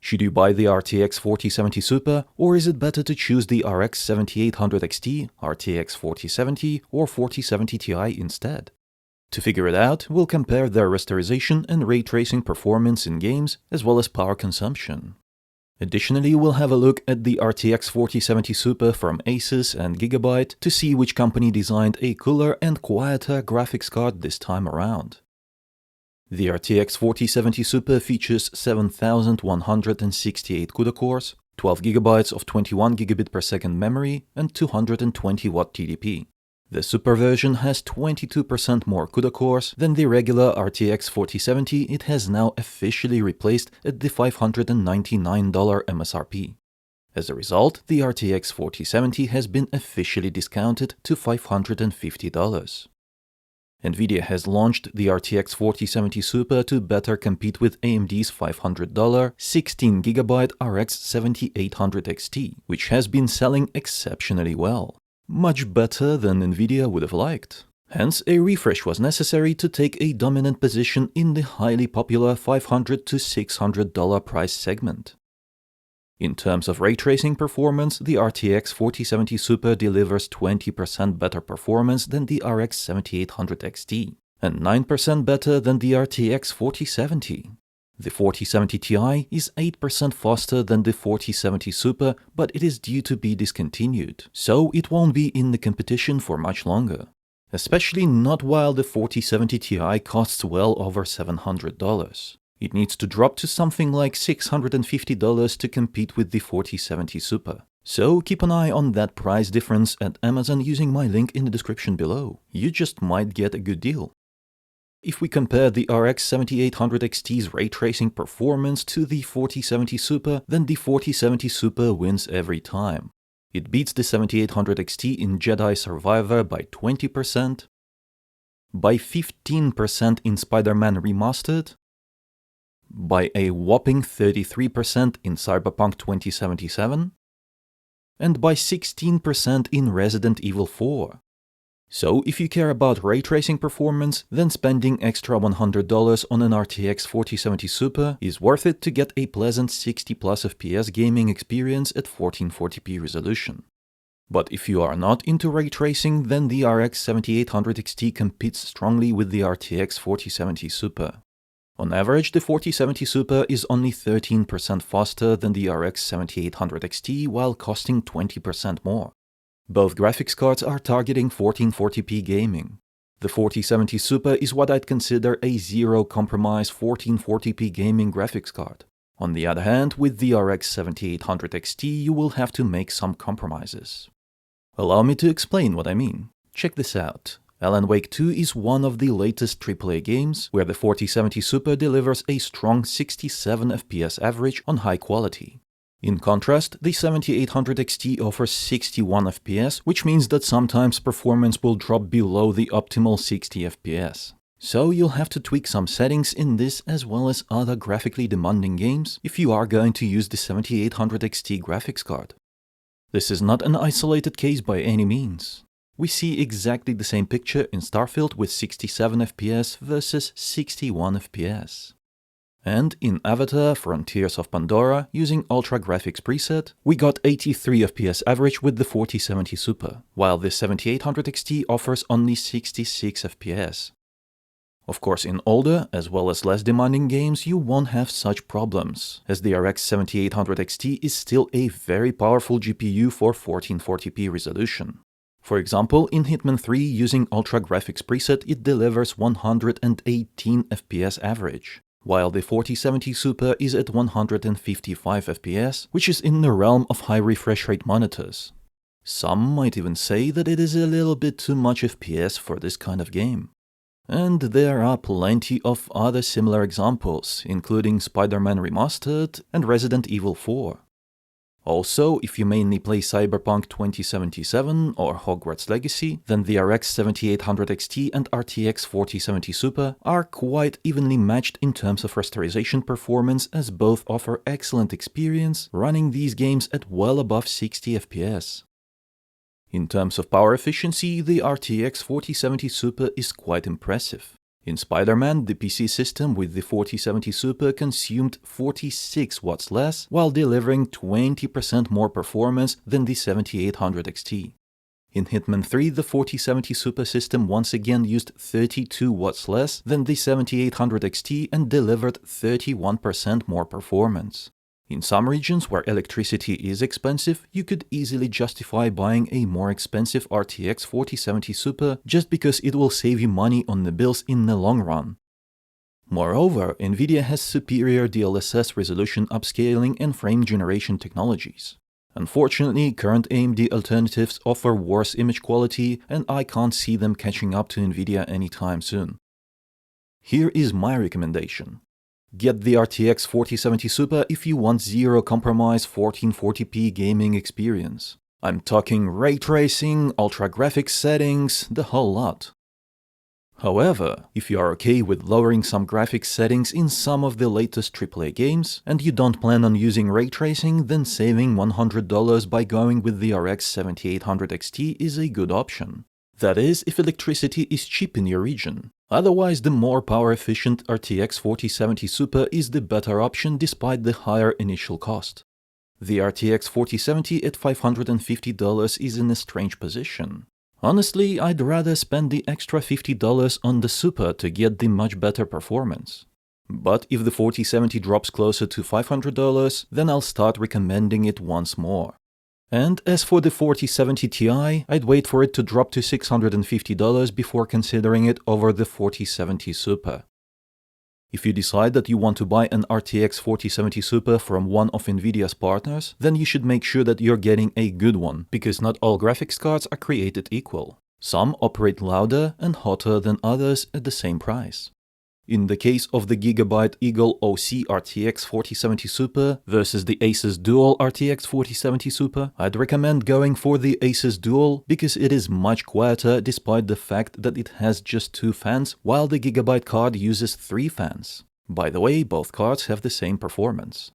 Should you buy the RTX 4070 Super, or is it better to choose the RX 7800 XT, RTX 4070, or 4070 Ti instead? To figure it out, we'll compare their rasterization and ray tracing performance in games, as well as power consumption. Additionally, we'll have a look at the RTX 4070 Super from ASUS and GIGABYTE to see which company designed a cooler and quieter graphics card this time around. The RTX 4070 Super features 7168 CUDA cores, 12 GB of 21 gigabit per second memory, and 220 Watt TDP. The Super version has 22% more CUDA cores than the regular RTX 4070 it has now officially replaced at the $599 MSRP. As a result, the RTX 4070 has been officially discounted to $550. NVIDIA has launched the RTX 4070 Super to better compete with AMD's $500 16GB RX 7800 XT, which has been selling exceptionally well. Much better than NVIDIA would have liked. Hence, a refresh was necessary to take a dominant position in the highly popular $500 to $600 price segment. In terms of ray tracing performance, the RTX 4070 Super delivers 20% better performance than the RX 7800 XT, and 9% better than the RTX 4070. The 4070 Ti is 8% faster than the 4070 Super, but it is due to be discontinued, so it won't be in the competition for much longer. Especially not while the 4070 Ti costs well over $700. It needs to drop to something like $650 to compete with the 4070 Super. So keep an eye on that price difference at Amazon using my link in the description below. You just might get a good deal. If we compare the RX 7800 XT's ray tracing performance to the 4070 Super, then the 4070 Super wins every time. It beats the 7800 XT in Jedi Survivor by 20%, by 15% in Spider-Man Remastered, by a whopping 33% in Cyberpunk 2077, and by 16% in Resident Evil 4. So if you care about ray tracing performance, then spending extra $100 on an RTX 4070 Super is worth it to get a pleasant 60+ FPS gaming experience at 1440p resolution. But if you are not into ray tracing, then the RX 7800 XT competes strongly with the RTX 4070 Super. On average, the 4070 Super is only 13% faster than the RX 7800 XT while costing 20% more. Both graphics cards are targeting 1440p gaming. The 4070 Super is what I'd consider a zero-compromise 1440p gaming graphics card. On the other hand, with the RX 7800 XT, you will have to make some compromises. Allow me to explain what I mean. Check this out. Alan Wake 2 is one of the latest AAA games where the 4070 Super delivers a strong 67 FPS average on high quality. In contrast, the 7800 XT offers 61 FPS, which means that sometimes performance will drop below the optimal 60 FPS. So you'll have to tweak some settings in this as well as other graphically demanding games if you are going to use the 7800 XT graphics card. This is not an isolated case by any means. We see exactly the same picture in Starfield with 67 FPS versus 61 FPS. And in Avatar Frontiers of Pandora, using Ultra Graphics preset, we got 83 FPS average with the 4070 Super, while the 7800 XT offers only 66 FPS. Of course, in older, as well as less demanding games, you won't have such problems, as the RX 7800 XT is still a very powerful GPU for 1440p resolution. For example, in Hitman 3, using Ultra Graphics preset, it delivers 118 FPS average, while the 4070 Super is at 155 FPS, which is in the realm of high refresh rate monitors. Some might even say that it is a little bit too much FPS for this kind of game. And there are plenty of other similar examples, including Spider-Man Remastered and Resident Evil 4. Also, if you mainly play Cyberpunk 2077 or Hogwarts Legacy, then the RX 7800 XT and RTX 4070 Super are quite evenly matched in terms of rasterization performance, as both offer excellent experience running these games at well above 60 FPS. In terms of power efficiency, the RTX 4070 Super is quite impressive. In Spider-Man, the PC system with the 4070 Super consumed 46 watts less while delivering 20% more performance than the 7800 XT. In Hitman 3, the 4070 Super system once again used 32 watts less than the 7800 XT and delivered 31% more performance. In some regions where electricity is expensive, you could easily justify buying a more expensive RTX 4070 Super just because it will save you money on the bills in the long run. Moreover, NVIDIA has superior DLSS resolution upscaling and frame generation technologies. Unfortunately, current AMD alternatives offer worse image quality, and I can't see them catching up to NVIDIA anytime soon. Here is my recommendation. Get the RTX 4070 Super if you want zero-compromise 1440p gaming experience. I'm talking ray tracing, ultra graphics settings, the whole lot. However, if you are okay with lowering some graphics settings in some of the latest AAA games, and you don't plan on using ray tracing, then saving $100 by going with the RX 7800 XT is a good option. That is, if electricity is cheap in your region. Otherwise, the more power-efficient RTX 4070 Super is the better option despite the higher initial cost. The RTX 4070 at $550 is in a strange position. Honestly, I'd rather spend the extra $50 on the Super to get the much better performance. But if the 4070 drops closer to $500, then I'll start recommending it once more. And as for the 4070 Ti, I'd wait for it to drop to $650 before considering it over the 4070 Super. If you decide that you want to buy an RTX 4070 Super from one of NVIDIA's partners, then you should make sure that you're getting a good one, because not all graphics cards are created equal. Some operate louder and hotter than others at the same price. In the case of the GIGABYTE Eagle OC RTX 4070 Super versus the ASUS Dual RTX 4070 Super, I'd recommend going for the ASUS Dual because it is much quieter despite the fact that it has just 2 fans, while the GIGABYTE card uses 3 fans. By the way, both cards have the same performance.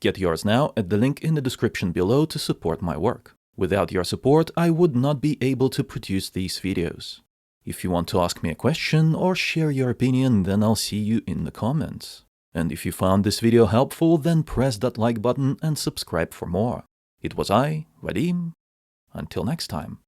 Get yours now at the link in the description below to support my work. Without your support, I would not be able to produce these videos. If you want to ask me a question or share your opinion, then I'll see you in the comments. And if you found this video helpful, then press that like button and subscribe for more. It was I, Vadim. Until next time.